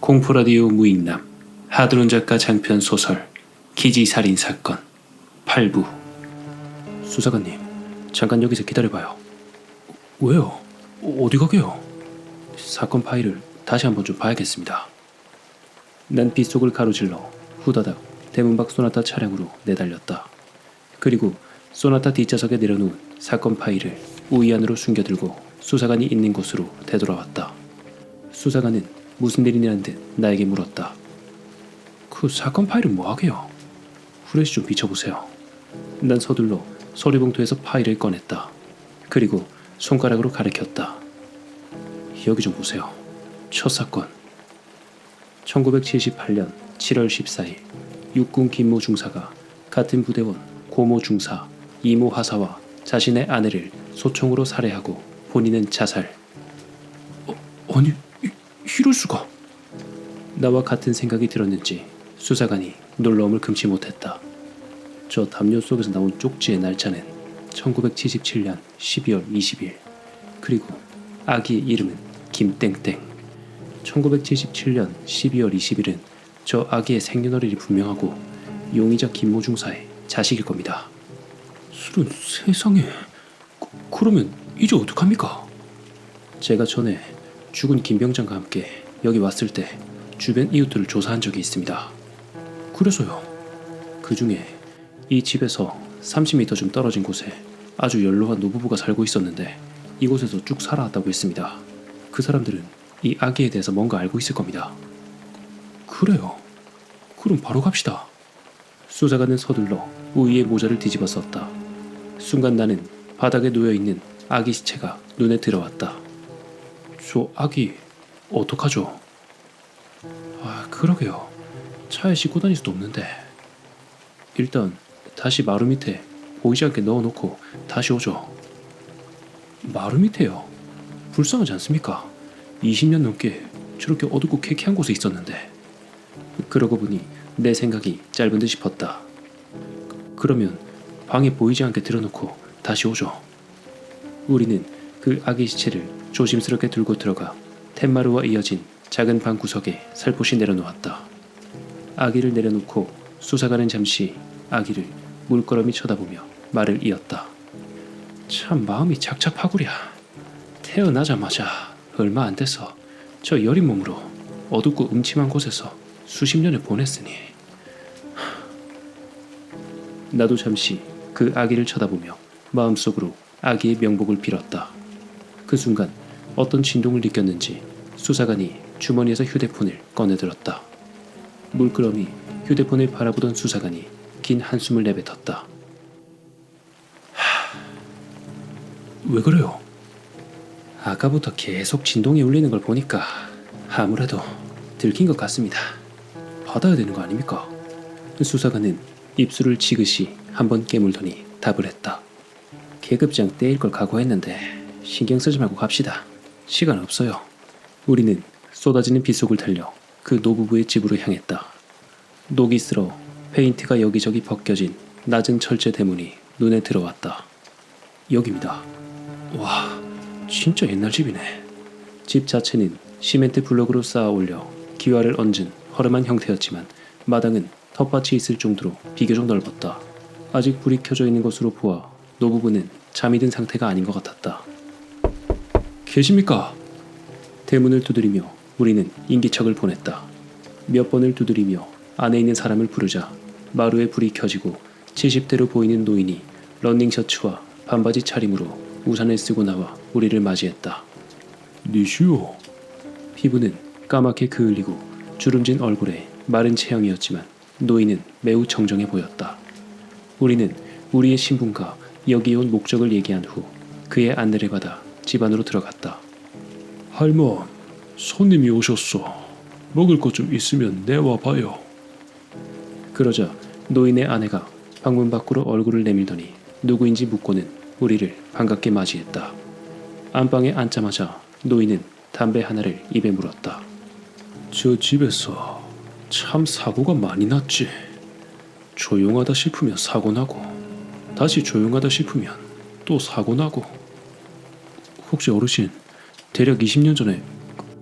공포라디오 무익남 하드론 작가 장편 소설 기지살인 사건 8부. 수사관님, 잠깐 여기서 기다려봐요. 왜요? 어디 가게요? 사건 파일을 다시 한번 좀 봐야겠습니다. 난 빗속을 가로질러 후다닥 대문 밖 소나타 차량으로 내달렸다. 그리고 소나타 뒷좌석에 내려놓은 사건 파일을 우이 안으로 숨겨들고 수사관이 있는 곳으로 되돌아왔다. 수사관은 무슨 일이냐는 듯 나에게 물었다. 그 사건 파일은 뭐하게요? 후레쉬 좀 비춰보세요. 난 서둘러 서류봉투에서 파일을 꺼냈다. 그리고 손가락으로 가리켰다. 여기 좀 보세요. 첫 사건. 1978년 7월 14일 육군 김모 중사가 같은 부대원 고모 중사 이모 하사와 자신의 아내를 소총으로 살해하고 본인은 자살. 아니, 이럴 수가. 나와 같은 생각이 들었는지 수사관이 놀라움을 금치 못했다. 저 담요 속에서 나온 쪽지의 날짜는 1977년 12월 20일. 그리고 아기의 이름은 김땡땡. 1977년 12월 20일은 저 아기의 생년월일이 분명하고 용의자 김모 중사의 자식일 겁니다. 이런 세상에. 그러면 이제 어떡합니까? 제가 전에 죽은 김병장과 함께 여기 왔을 때 주변 이웃들을 조사한 적이 있습니다. 그래서요? 그 중에 이 집에서 30m 좀 떨어진 곳에 아주 연로한 노부부가 살고 있었는데 이곳에서 쭉 살아왔다고 했습니다. 그 사람들은 이 아기에 대해서 뭔가 알고 있을 겁니다. 그래요? 그럼 바로 갑시다. 수사관은 서둘러 우이의 모자를 뒤집어 썼다. 순간 나는 바닥에 놓여있는 아기 시체가 눈에 들어왔다. 저 아기 어떡하죠? 그러게요. 차에 싣고 다닐 수도 없는데. 일단 다시 마루 밑에 보이지 않게 넣어놓고 다시 오죠. 마루 밑에요? 불쌍하지 않습니까? 20년 넘게 저렇게 어둡고 쾌쾌한 곳에 있었는데. 그러고 보니 내 생각이 짧은 듯 싶었다. 그러면 방에 보이지 않게 들어놓고 다시 오죠. 우리는 그 아기 시체를 조심스럽게 들고 들어가 텐마루와 이어진 작은 방 구석에 살포시 내려놓았다. 아기를 내려놓고 수사관은 잠시 아기를 물끄러미 쳐다보며 말을 이었다. 참 마음이 착잡하구려. 태어나자마자 얼마 안 돼서 저 여린 몸으로 어둡고 음침한 곳에서 수십 년을 보냈으니. 나도 잠시 그 아기를 쳐다보며 마음속으로 아기의 명복을 빌었다. 그 순간 어떤 진동을 느꼈는지 수사관이 주머니에서 휴대폰을 꺼내들었다. 물끄러미 휴대폰을 바라보던 수사관이 긴 한숨을 내뱉었다. 왜 그래요? 아까부터 계속 진동이 울리는 걸 보니까 아무래도 들킨 것 같습니다. 받아야 되는 거 아닙니까? 수사관은 입술을 지그시 한번 깨물더니 답을 했다. 계급장 떼일 걸 각오했는데 신경 쓰지 말고 갑시다. 시간 없어요. 우리는 쏟아지는 빗속을 달려 그 노부부의 집으로 향했다. 녹이 슬어 페인트가 여기저기 벗겨진 낮은 철제 대문이 눈에 들어왔다. 여기입니다. 와, 진짜 옛날 집이네. 집 자체는 시멘트 블록으로 쌓아 올려 기와를 얹은 허름한 형태였지만 마당은 텃밭이 있을 정도로 비교적 넓었다. 아직 불이 켜져 있는 것으로 보아 노부부는 잠이 든 상태가 아닌 것 같았다. 계십니까? 대문을 두드리며 우리는 인기척을 보냈다. 몇 번을 두드리며 안에 있는 사람을 부르자 마루에 불이 켜지고 70대로 보이는 노인이 러닝셔츠와 반바지 차림으로 우산을 쓰고 나와 우리를 맞이했다. 니시오. 피부는 까맣게 그을리고 주름진 얼굴에 마른 체형이었지만 노인은 매우 정정해 보였다. 우리는 우리의 신분과 여기에 온 목적을 얘기한 후 그의 안내를 받아 집 안으로 들어갔다. 할멈, 손님이 오셨어. 먹을 것 좀 있으면 내와 봐요. 그러자 노인의 아내가 방문 밖으로 얼굴을 내밀더니 누구인지 묻고는 우리를 반갑게 맞이했다. 안방에 앉자마자 노인은 담배 하나를 입에 물었다. 저 집에서 참 사고가 많이 났지. 조용하다 싶으면 사고 나고 다시 조용하다 싶으면 또 사고 나고. 혹시 어르신 대략 20년 전에,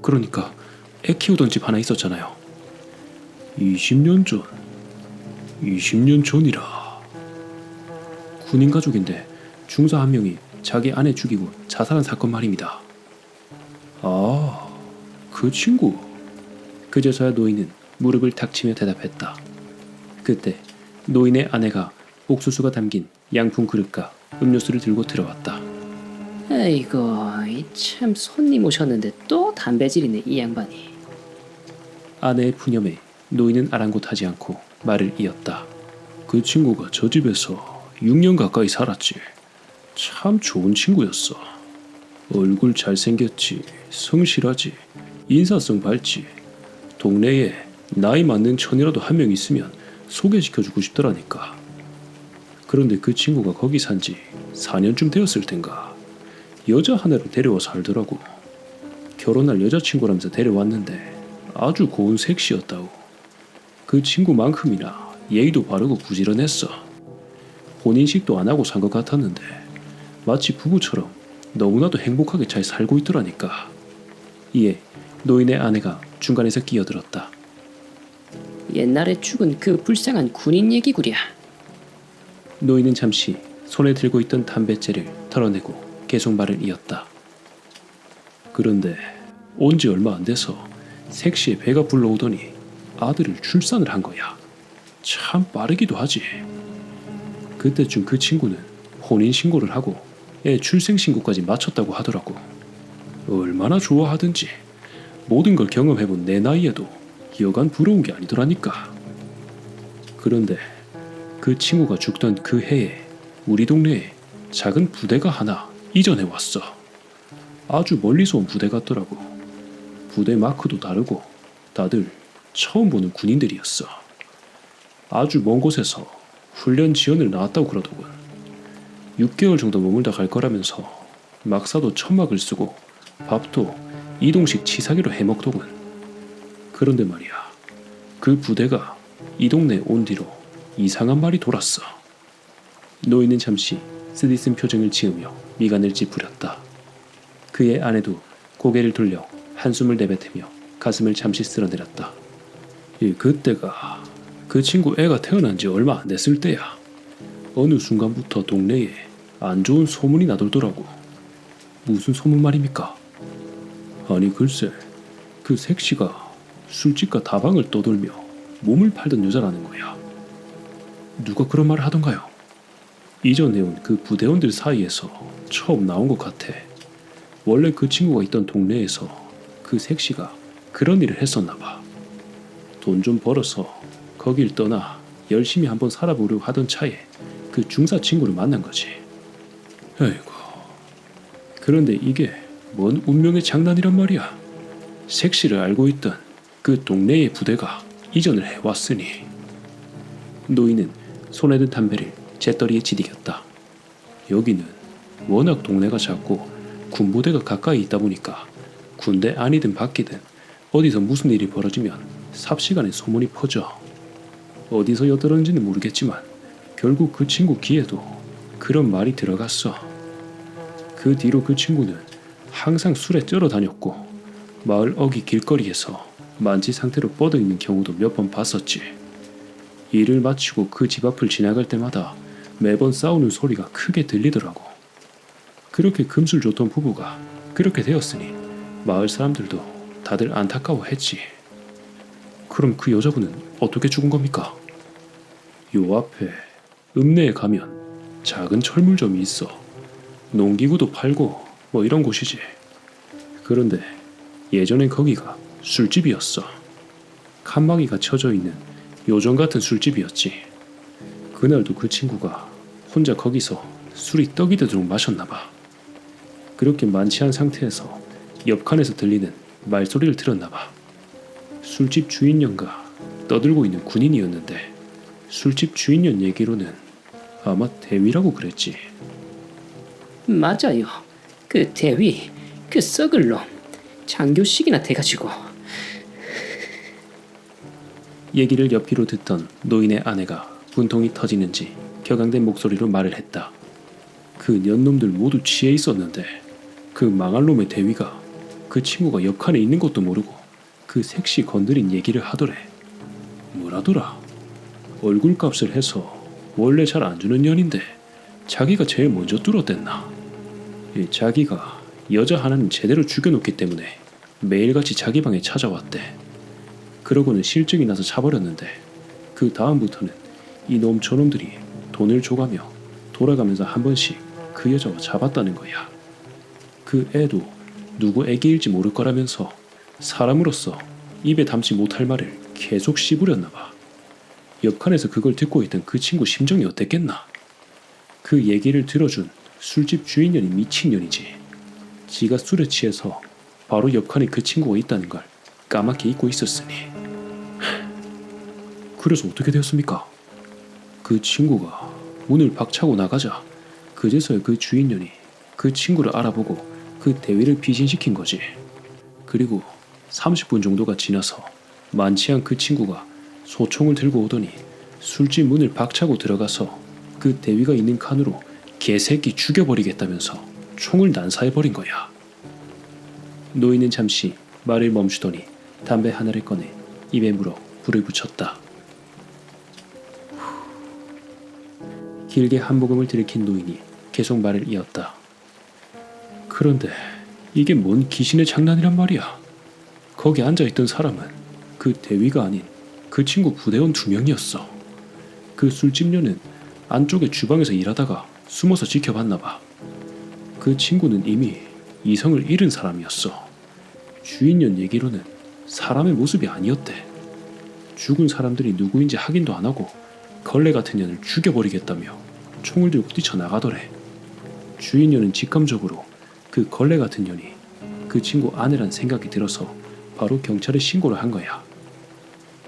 그러니까 애 키우던 집 하나 있었잖아요. 20년 전. 20년 전이라. 군인 가족인데 중사 한 명이 자기 아내 죽이고 자살한 사건 말입니다. 아, 그 친구. 그제서야 노인은 무릎을 탁 치며 대답했다. 그때 노인의 아내가 옥수수가 담긴 양푼 그릇과 음료수를 들고 들어왔다. 아이고, 참 손님 오셨는데 또 담배질이네 이 양반이. 아내의 푸념에 노인은 아랑곳하지 않고 말을 이었다. 그 친구가 저 집에서 6년 가까이 살았지. 참 좋은 친구였어. 얼굴 잘생겼지, 성실하지, 인사성 밝지. 동네에 나이 맞는 처이라도 한 명 있으면 소개시켜주고 싶더라니까. 그런데 그 친구가 거기 산 지 4년쯤 되었을 텐가. 여자 하나를 데려와 살더라고. 결혼할 여자친구라면서 데려왔는데 아주 고운 색시였다고. 그 친구만큼이나 예의도 바르고 부지런했어. 혼인식도 안 하고 산 것 같았는데 마치 부부처럼 너무나도 행복하게 잘 살고 있더라니까. 이에 노인의 아내가 중간에서 끼어들었다. 옛날에 죽은 그 불쌍한 군인 얘기구려. 노인은 잠시 손에 들고 있던 담뱃재를 털어내고 계속 말을 이었다. 그런데 온 지 얼마 안 돼서 색시에 배가 불러오더니 아들을 출산을 한 거야. 참 빠르기도 하지. 그때쯤 그 친구는 혼인신고를 하고 애 출생신고까지 마쳤다고 하더라고. 얼마나 좋아하든지 모든 걸 경험해본 내 나이에도 여간 부러운 게 아니더라니까. 그런데 그 친구가 죽던 그 해에 우리 동네에 작은 부대가 하나 이전해 왔어. 아주 멀리서 온 부대 같더라고. 부대 마크도 다르고 다들 처음 보는 군인들이었어. 아주 먼 곳에서 훈련 지원을 나왔다고 그러더군. 6개월 정도 머물다 갈 거라면서 막사도 천막을 쓰고 밥도 이동식 치사기로 해먹더군. 그런데 말이야, 그 부대가 이 동네에 온 뒤로 이상한 말이 돌았어. 노인은 잠시 쓰디쓴 표정을 지으며 미간을 찌푸렸다. 그의 아내도 고개를 돌려 한숨을 내뱉으며 가슴을 잠시 쓸어내렸다. 그때가 그 친구 애가 태어난 지 얼마 안 됐을 때야. 어느 순간부터 동네에 안 좋은 소문이 나돌더라고. 무슨 소문 말입니까? 아니 글쎄, 그 색시가 술집과 다방을 떠돌며 몸을 팔던 여자라는 거야. 누가 그런 말을 하던가요? 이전에 온 그 부대원들 사이에서 처음 나온 것 같아. 원래 그 친구가 있던 동네에서 그 색시가 그런 일을 했었나 봐. 돈 좀 벌어서 거길 떠나 열심히 한번 살아보려고 하던 차에 그 중사 친구를 만난 거지. 아이고. 그런데 이게 뭔 운명의 장난이란 말이야. 색시를 알고 있던 그 동네의 부대가 이전을 해왔으니. 노인은 손에 든 담배를 재떨이에 지디겼다. 여기는 워낙 동네가 작고 군부대가 가까이 있다 보니까 군대 안이든 밖이든 어디서 무슨 일이 벌어지면 삽시간에 소문이 퍼져. 어디서 엿들었는지는 모르겠지만 결국 그 친구 귀에도 그런 말이 들어갔어. 그 뒤로 그 친구는 항상 술에 쩔어 다녔고 마을 어귀 길거리에서 만취 상태로 뻗어 있는 경우도 몇 번 봤었지. 일을 마치고 그 집 앞을 지나갈 때마다 매번 싸우는 소리가 크게 들리더라고. 그렇게 금술 좋던 부부가 그렇게 되었으니 마을 사람들도 다들 안타까워했지. 그럼 그 여자분은 어떻게 죽은 겁니까? 요 앞에 읍내에 가면 작은 철물점이 있어. 농기구도 팔고 뭐 이런 곳이지. 그런데 예전엔 거기가 술집이었어. 칸막이가 쳐져 있는 요정 같은 술집이었지. 그날도 그 친구가 혼자 거기서 술이 떡이 되도록 마셨나 봐. 그렇게 만취한 상태에서 옆칸에서 들리는 말소리를 들었나 봐. 술집 주인년과 떠들고 있는 군인이었는데 술집 주인년 얘기로는 아마 대위라고 그랬지. 맞아요. 그 대위, 그 썩을 놈, 장교식이나 돼가지고. 얘기를 옆뒤로 듣던 노인의 아내가 분통이 터지는지 격앙된 목소리로 말을 했다. 그 년놈들 모두 취해 있었는데 그 망할 놈의 대위가 그 친구가 옆칸에 있는 것도 모르고 그 색시 건드린 얘기를 하더래. 뭐라더라? 얼굴값을 해서 원래 잘 안 주는 년인데 자기가 제일 먼저 뚫어댔나? 자기가 여자 하나는 제대로 죽여놓기 때문에 매일같이 자기 방에 찾아왔대. 그러고는 실증이 나서 차버렸는데 그 다음부터는 이놈 저놈들이 돈을 줘가며 돌아가면서 한 번씩 그 여자와 잡았다는 거야. 그 애도 누구 애기일지 모를 거라면서 사람으로서 입에 담지 못할 말을 계속 씹으렸나 봐. 옆칸에서 그걸 듣고 있던 그 친구 심정이 어땠겠나? 그 얘기를 들어준 술집 주인년이 미친년이지. 지가 술에 취해서 바로 옆칸에 그 친구가 있다는 걸 까맣게 잊고 있었으니. 그래서 어떻게 되었습니까? 그 친구가 문을 박차고 나가자 그제서야 그 주인년이 그 친구를 알아보고 그 대위를 피신시킨 거지. 그리고 30분 정도가 지나서 만취한 그 친구가 소총을 들고 오더니 술집 문을 박차고 들어가서 그 대위가 있는 칸으로 개새끼 죽여버리겠다면서 총을 난사해버린 거야. 노인은 잠시 말을 멈추더니 담배 하나를 꺼내 입에 물어 불을 붙였다. 길게 한 모금을 들이킨 노인이 계속 말을 이었다. 그런데 이게 뭔 귀신의 장난이란 말이야. 거기 앉아있던 사람은 그 대위가 아닌 그 친구 부대원 2명이었어. 그 술집녀는 안쪽에 주방에서 일하다가 숨어서 지켜봤나 봐. 그 친구는 이미 이성을 잃은 사람이었어. 주인년 얘기로는 사람의 모습이 아니었대. 죽은 사람들이 누구인지 확인도 안 하고 걸레 같은 년을 죽여버리겠다며 총을 들고 뛰쳐나가더래. 주인년은 직감적으로 그 걸레 같은 년이 그 친구 아내란 생각이 들어서 바로 경찰에 신고를 한 거야.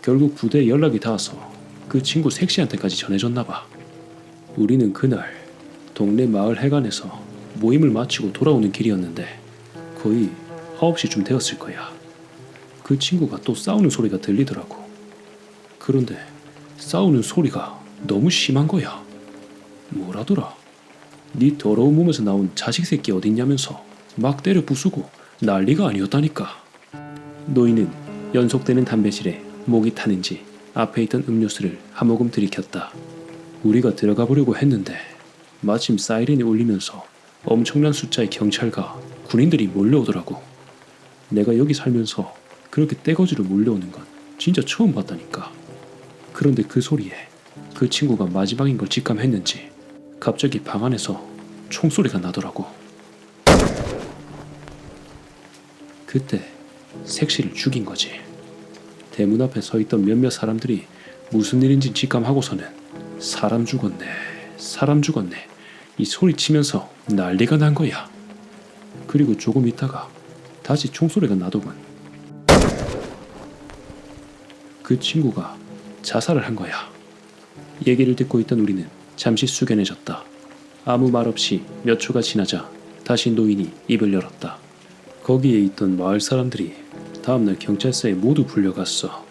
결국 부대에 연락이 닿아서 그 친구 색시한테까지 전해졌나 봐. 우리는 그날 동네 마을 해관에서 모임을 마치고 돌아오는 길이었는데 거의 9시쯤 되었을 거야. 그 친구가 또 싸우는 소리가 들리더라고. 그런데 싸우는 소리가 너무 심한 거야. 뭐라더라? 네 더러운 몸에서 나온 자식 새끼 어딨냐면서 막 때려 부수고 난리가 아니었다니까. 노인은 연속되는 담배실에 목이 타는지 앞에 있던 음료수를 한 모금 들이켰다. 우리가 들어가 보려고 했는데 마침 사이렌이 울리면서 엄청난 숫자의 경찰과 군인들이 몰려오더라고. 내가 여기 살면서 그렇게 떼거지로 몰려오는 건 진짜 처음 봤다니까. 그런데 그 소리에 그 친구가 마지막인 걸 직감했는지 갑자기 방 안에서 총소리가 나더라고. 그때 색시를 죽인 거지. 대문 앞에 서 있던 몇몇 사람들이 무슨 일인지 직감하고서는 사람 죽었네, 사람 죽었네 이 소리치면서 난리가 난 거야. 그리고 조금 있다가 다시 총소리가 나더군. 그 친구가 자살을 한 거야. 얘기를 듣고 있던 우리는 잠시 숙연해졌다. 아무 말 없이 몇 초가 지나자 다시 노인이 입을 열었다. 거기에 있던 마을 사람들이 다음날 경찰서에 모두 불려갔어.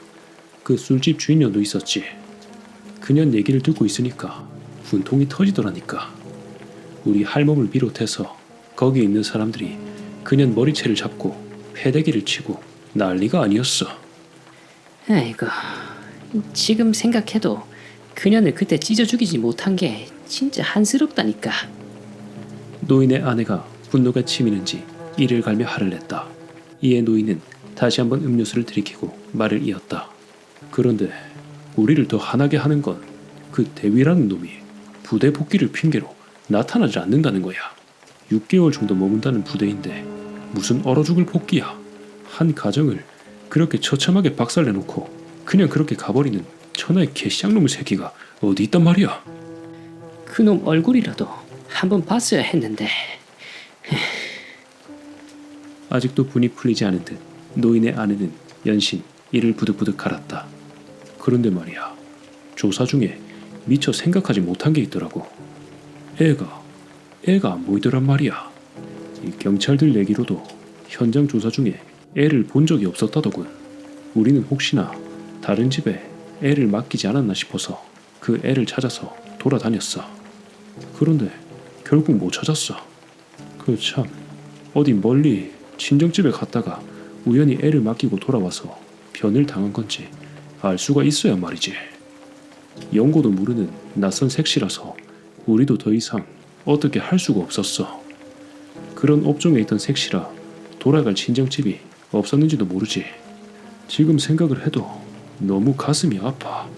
그 술집 주인녀도 있었지. 그년 얘기를 듣고 있으니까 분통이 터지더라니까. 우리 할멈을 비롯해서 거기 있는 사람들이 그년 머리채를 잡고 패대기를 치고 난리가 아니었어. 아이고, 지금 생각해도 그년을 그때 찢어 죽이지 못한 게 진짜 한스럽다니까. 노인의 아내가 분노가 치미는지 이를 갈며 화를 냈다. 이에 노인은 다시 한번 음료수를 들이키고 말을 이었다. 그런데 우리를 더 화나게 하는 건 그 대위라는 놈이 부대 복귀를 핑계로 나타나지 않는다는 거야. 6개월 정도 머문다는 부대인데 무슨 얼어 죽을 복귀야. 한 가정을 그렇게 처참하게 박살내놓고 그냥 그렇게 가버리는 천하의 개쌍놈의 새끼가 어디 있단 말이야. 그놈 얼굴이라도 한번 봤어야 했는데. 아직도 분이 풀리지 않은 듯 노인의 아내는 연신 이를 부득부득 갈았다. 그런데 말이야, 조사 중에 미처 생각하지 못한 게 있더라고. 애가 안 보이더란 말이야. 이 경찰들 얘기로도 현장 조사 중에 애를 본 적이 없었다더군. 우리는 혹시나 다른 집에 애를 맡기지 않았나 싶어서 그 애를 찾아서 돌아다녔어. 그런데 결국 못 찾았어. 그 참, 어디 멀리 친정집에 갔다가 우연히 애를 맡기고 돌아와서 변을 당한 건지 알 수가 있어야 말이지. 영고도 모르는 낯선 색시라서 우리도 더 이상 어떻게 할 수가 없었어. 그런 업종에 있던 색시라 돌아갈 친정집이 없었는지도 모르지. 지금 생각을 해도 너무 가슴이 아파.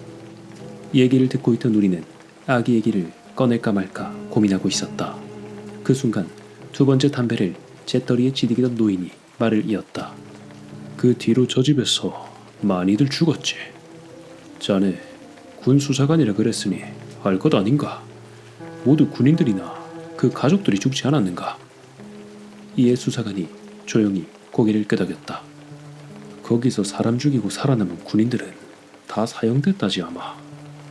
얘기를 듣고 있던 우리는 아기 얘기를 꺼낼까 말까 고민하고 있었다. 그 순간 두 번째 담배를 재떨이에 지디기던 노인이 말을 이었다. 그 뒤로 저 집에서 많이들 죽었지. 자네 군 수사관이라 그랬으니 알 것 아닌가? 모두 군인들이나 그 가족들이 죽지 않았는가? 이에 수사관이 조용히 고개를 끄덕였다. 거기서 사람 죽이고 살아남은 군인들은 다 사형됐다지 아마.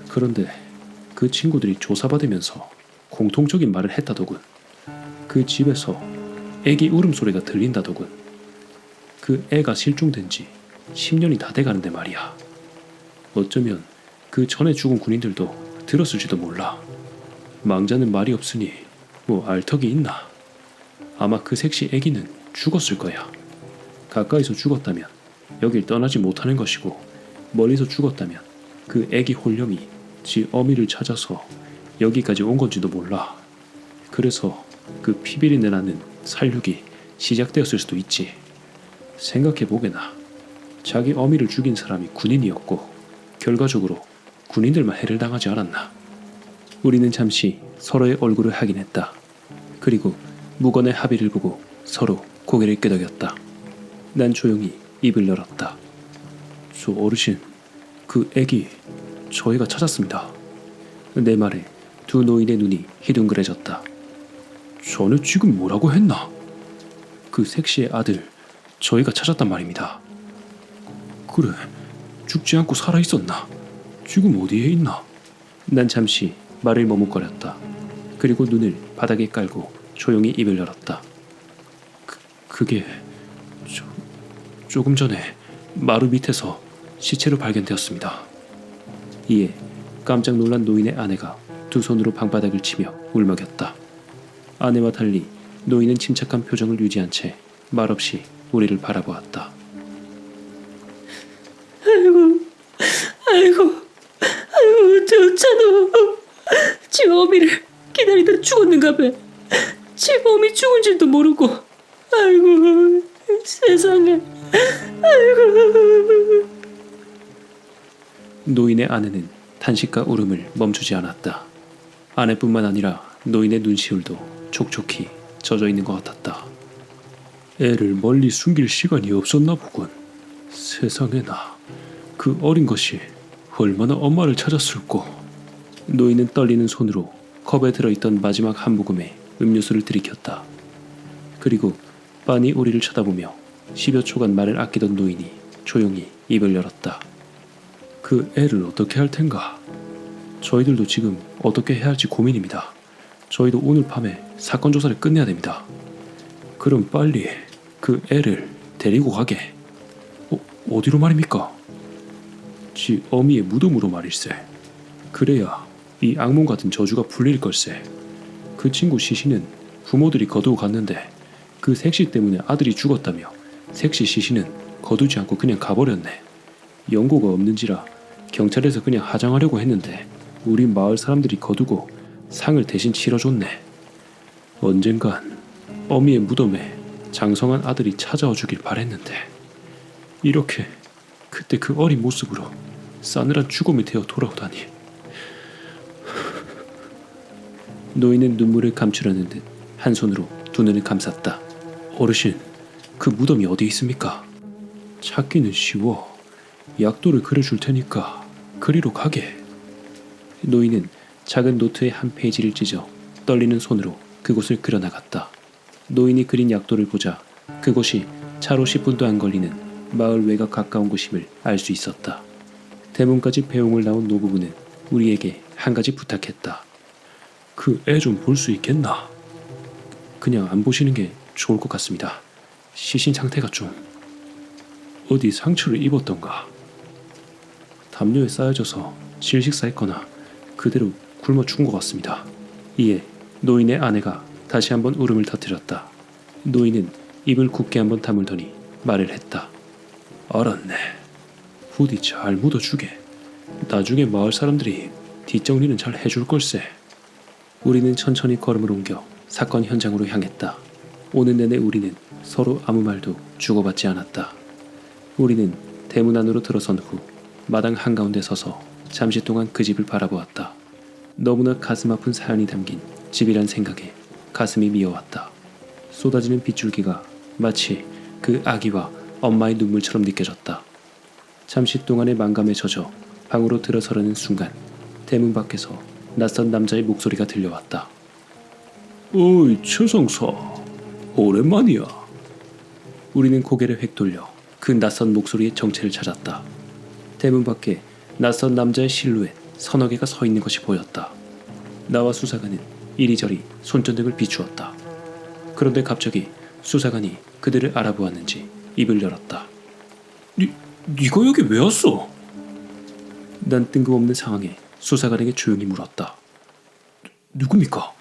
그런데 그 친구들이 조사받으면서 공통적인 말을 했다더군. 그 집에서 애기 울음소리가 들린다더군. 그 애가 실종된 지 10년이 다 돼가는데 말이야. 어쩌면 그 전에 죽은 군인들도 들었을지도 몰라. 망자는 말이 없으니 뭐 알턱이 있나. 아마 그 색시 애기는 죽었을 거야. 가까이서 죽었다면 여길 떠나지 못하는 것이고, 멀리서 죽었다면 그 애기 홀령이 지 어미를 찾아서 여기까지 온 건지도 몰라. 그래서 그 피비린내 나는 살육이 시작되었을 수도 있지. 생각해보게나. 자기 어미를 죽인 사람이 군인이었고 결과적으로 군인들만 해를 당하지 않았나. 우리는 잠시 서로의 얼굴을 확인했다. 그리고 무건의 합의를 보고 서로 고개를 끄덕였다. 난 조용히 입을 열었다. 저 어르신, 그 애기 저희가 찾았습니다. 내 말에 두 노인의 눈이 희둥그레졌다. 전에 지금 뭐라고 했나? 그 색시의 아들 저희가 찾았단 말입니다. 그래, 죽지 않고 살아있었나? 지금 어디에 있나? 난 잠시 말을 머뭇거렸다. 그리고 눈을 바닥에 깔고 조용히 입을 열었다. 그게 조금 전에 마루 밑에서 시체로 발견되었습니다. 이에 깜짝 놀란 노인의 아내가 두 손으로 방바닥을 치며 울먹였다. 아내와 달리 노인은 침착한 표정을 유지한 채 말없이 우리를 바라보았다. 아이고, 저 차도 지 어미를 기다리다 죽었는가 봐. 지 어미 죽은 줄도 모르고. 아이고, 세상에. 아이고. 노인의 아내는 탄식과 울음을 멈추지 않았다. 아내뿐만 아니라 노인의 눈시울도 촉촉히 젖어 있는 것 같았다. 애를 멀리 숨길 시간이 없었나 보군. 세상에나, 그 어린 것이 얼마나 엄마를 찾았을꼬. 노인은 떨리는 손으로 컵에 들어있던 마지막 한 모금의 음료수를 들이켰다. 그리고 빤히 우리를 쳐다보며 10여 초간 말을 아끼던 노인이 조용히 입을 열었다. 그 애를 어떻게 할 텐가? 저희들도 지금 어떻게 해야 할지 고민입니다. 저희도 오늘 밤에 사건 조사를 끝내야 됩니다. 그럼 빨리 그 애를 데리고 가게. 어디로 말입니까? 지 어미의 무덤으로 말일세. 그래야 이 악몽 같은 저주가 풀릴 걸세. 그 친구 시신은 부모들이 거두고 갔는데 그 색시 때문에 아들이 죽었다며 색시 시신은 거두지 않고 그냥 가버렸네. 연고가 없는지라 경찰에서 그냥 하장하려고 했는데 우리 마을 사람들이 거두고 상을 대신 치러줬네. 언젠간 어미의 무덤에 장성한 아들이 찾아와 주길 바랬는데 이렇게 그때 그 어린 모습으로 싸늘한 죽음이 되어 돌아오다니. 노인은 눈물을 감추려는 듯 한 손으로 두 눈을 감쌌다. 어르신, 그 무덤이 어디 있습니까? 찾기는 쉬워. 약도를 그려줄 테니까 그리로 가게. 노인은 작은 노트의 한 페이지를 찢어 떨리는 손으로 그곳을 그려나갔다. 노인이 그린 약도를 보자 그곳이 차로 10분도 안 걸리는 마을 외곽 가까운 곳임을 알 수 있었다. 대문까지 배웅을 나온 노부부는 우리에게 한 가지 부탁했다. 그 애 좀 볼 수 있겠나? 그냥 안 보시는 게 좋을 것 같습니다. 시신 상태가 좀... 어디 상처를 입었던가? 담요에 쌓여져서 질식사했거나 그대로 굶어 죽은 것 같습니다. 이에 노인의 아내가 다시 한번 울음을 터뜨렸다. 노인은 입을 굳게 한번 다물더니 말을 했다. 알았네. 부디 잘 묻어주게. 나중에 마을 사람들이 뒷정리는 잘 해줄 걸세. 우리는 천천히 걸음을 옮겨 사건 현장으로 향했다. 오는 내내 우리는 서로 아무 말도 주고받지 않았다. 우리는 대문 안으로 들어선 후 마당 한가운데 서서 잠시 동안 그 집을 바라보았다. 너무나 가슴 아픈 사연이 담긴 집이란 생각에 가슴이 미어왔다. 쏟아지는 빗줄기가 마치 그 아기와 엄마의 눈물처럼 느껴졌다. 잠시 동안의 만감에 젖어 방으로 들어서려는 순간 대문 밖에서 낯선 남자의 목소리가 들려왔다. 어이 최성사, 오랜만이야. 우리는 고개를 획 돌려 그 낯선 목소리의 정체를 찾았다. 대문 밖에 낯선 남자의 실루엣 서너 개가 서 있는 것이 보였다. 나와 수사관은 이리저리 손전등을 비추었다. 그런데 갑자기 수사관이 그들을 알아보았는지 입을 열었다. 네가 여기 왜 왔어? 난 뜬금없는 상황에 수사관에게 조용히 물었다. 누굽니까?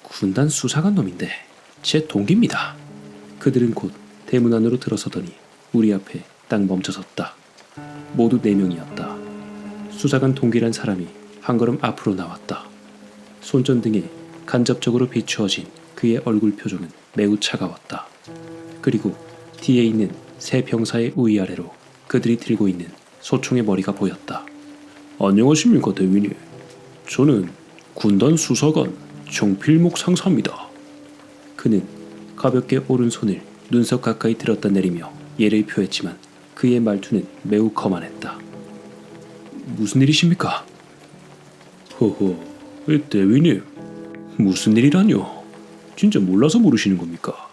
군단 수사관 놈인데 제 동기입니다. 그들은 곧 대문 안으로 들어서더니 우리 앞에 딱 멈춰섰다. 모두 4명이었다. 수사관 동기란 사람이 한 걸음 앞으로 나왔다. 손전등에 간접적으로 비추어진 그의 얼굴 표정은 매우 차가웠다. 그리고 뒤에 있는 세 병사의 위아래로 그들이 들고 있는 소총의 머리가 보였다. 안녕하십니까 대위님. 저는 군단 수사관 정필목 상사입니다. 그는 가볍게 오른손을 눈썹 가까이 들었다 내리며 예를 표했지만 그의 말투는 매우 거만했다. 무슨 일이십니까? 허허, 대위님. 무슨 일이라뇨? 진짜 몰라서 모르시는 겁니까?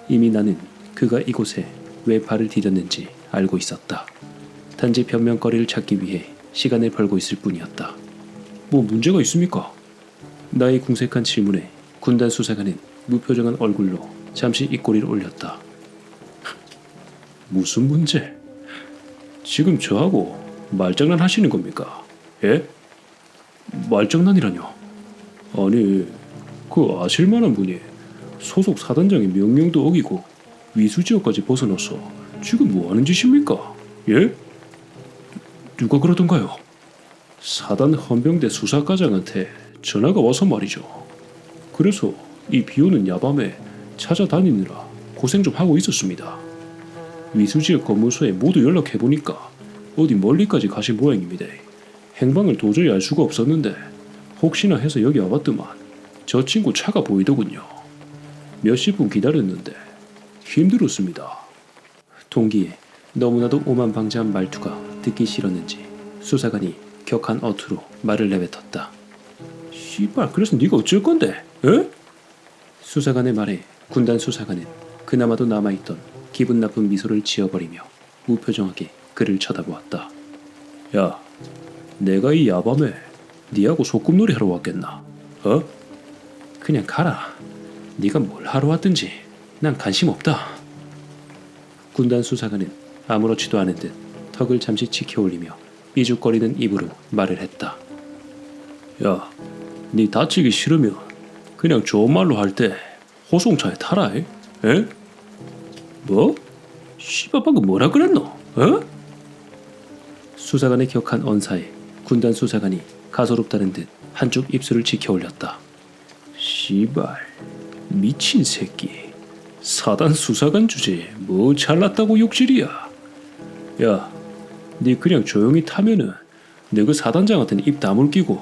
이미 나는 그가 이곳에 왜 발을 디뎠는지 알고 있었다. 단지 변명거리를 찾기 위해 시간을 벌고 있을 뿐이었다. 뭐 문제가 있습니까? 나의 궁색한 질문에 군단 수사관은 무표정한 얼굴로 잠시 입꼬리를 올렸다. 무슨 문제? 지금 저하고 말장난 하시는 겁니까? 예? 말장난이라뇨? 아니, 그 아실만한 분이 소속 사단장의 명령도 어기고 위수지역까지 벗어나서 지금 뭐하는 짓입니까? 예? 누가 그러던가요? 사단 헌병대 수사과장한테 전화가 와서 말이죠. 그래서 이 비오는 야밤에 찾아다니느라 고생 좀 하고 있었습니다. 위수지역 검문소에 모두 연락해보니까 어디 멀리까지 가신 모양입니다. 행방을 도저히 알 수가 없었는데 혹시나 해서 여기 와봤더만 저 친구 차가 보이더군요. 몇십 분 기다렸는데 힘들었습니다. 동기의 너무나도 오만방자한 말투가 듣기 싫었는지 수사관이 격한 어투로 말을 내뱉었다. 씨발, 그래서 네가 어쩔 건데? 에? 수사관의 말에 군단 수사관은 그나마도 남아있던 기분 나쁜 미소를 지어버리며 무표정하게 그를 쳐다보았다. 야, 내가 이 야밤에 니하고 소꿉놀이 하러 왔겠나? 어? 그냥 가라. 네가 뭘 하러 왔든지 난 관심 없다. 군단 수사관은 아무렇지도 않은 듯 턱을 잠시 치켜올리며 삐죽거리는 입으로 말을 했다. 야, 니 다치기 싫으면 그냥 좋은 말로 할 때 호송차에 타라. 에? 뭐? 씨발 방금 뭐라 그랬노? 어? 수사관의 격한 언사에 군단 수사관이 가소롭다는 듯 한쪽 입술을 치켜올렸다. 씨발, 미친 새끼. 사단 수사관 주제에 뭐 잘났다고 욕질이야. 야, 니 그냥 조용히 타면은 내가 사단장한테는 입 다물기고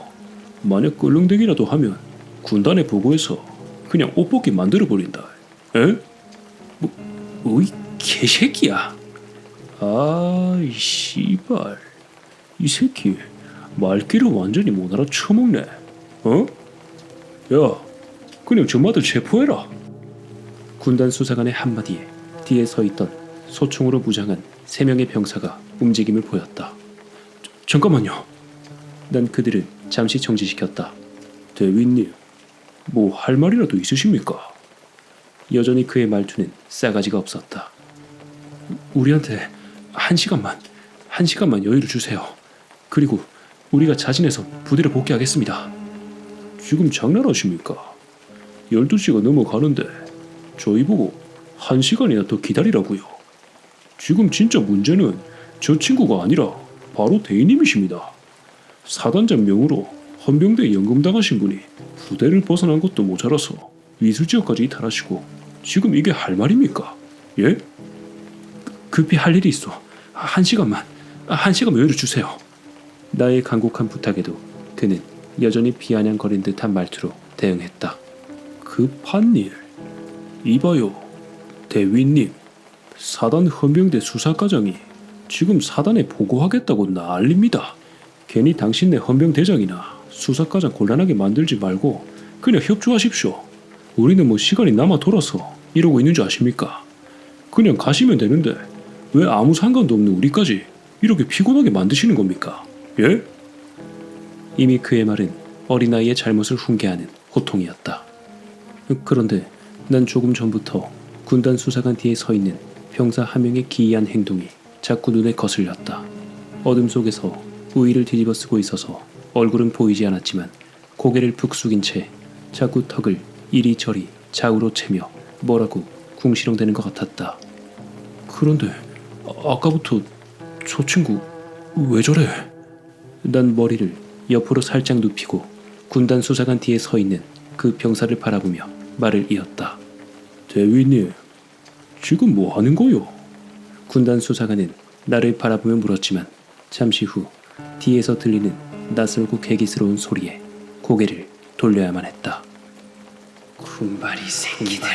만약 껄렁대기라도 하면 군단에 보고해서 그냥 옷벗기 만들어버린다. 에? 이 개새끼야. 이 씨발. 이 새끼 말귀를 완전히 못 알아쳐먹네. 어? 야, 그냥 저마들 체포해라. 군단 수사관의 한마디에 뒤에 서있던 소총으로 무장한 3명의 병사가 움직임을 보였다. 잠깐만요. 난 그들을 잠시 정지시켰다. 대위님, 뭐 할 말이라도 있으십니까? 여전히 그의 말투는 싸가지가 없었다. 우리한테 한 시간만 여유를 주세요. 그리고 우리가 자진해서 부대로 복귀하겠습니다. 지금 장난하십니까? 12시가 넘어가는데 저희 보고 1시간이나 더 기다리라고요. 지금 진짜 문제는 저 친구가 아니라 바로 대위님이십니다. 사단장 명으로 헌병대에 연금당하신 분이 부대를 벗어난 것도 모자라서 위술지역까지 이탈하시고 지금 이게 할 말입니까? 예? 급히 할 일이 있어. 한 시간만 여유를 주세요. 나의 간곡한 부탁에도 그는 여전히 비아냥거린 듯한 말투로 대응했다. 급한 일? 이봐요, 대위님. 사단 헌병대 수사과장이 지금 사단에 보고하겠다고 난립니다. 괜히 당신네 헌병대장이나 수사과장 곤란하게 만들지 말고 그냥 협조하십시오. 우리는 뭐 시간이 남아 돌아서 이러고 있는 줄 아십니까? 그냥 가시면 되는데 왜 아무 상관도 없는 우리까지 이렇게 피곤하게 만드시는 겁니까? 예? 이미 그의 말은 어린아이의 잘못을 훈계하는 호통이었다. 그런데 난 조금 전부터 군단 수사관 뒤에 서 있는 병사 한 명의 기이한 행동이 자꾸 눈에 거슬렸다. 어둠 속에서 우위를 뒤집어 쓰고 있어서 얼굴은 보이지 않았지만 고개를 푹 숙인 채 자꾸 턱을 이리저리 좌우로 채며 뭐라고 궁시렁대는 것 같았다. 그런데 아까부터 저 친구 왜 저래? 난 머리를 옆으로 살짝 눕히고 군단 수사관 뒤에 서 있는 그 병사를 바라보며 말을 이었다. 대위님, 지금 뭐 하는 거요? 군단 수사관은 나를 바라보며 물었지만 잠시 후 뒤에서 들리는 낯설고 괴기스러운 소리에 고개를 돌려야만 했다. 군바리 새끼들.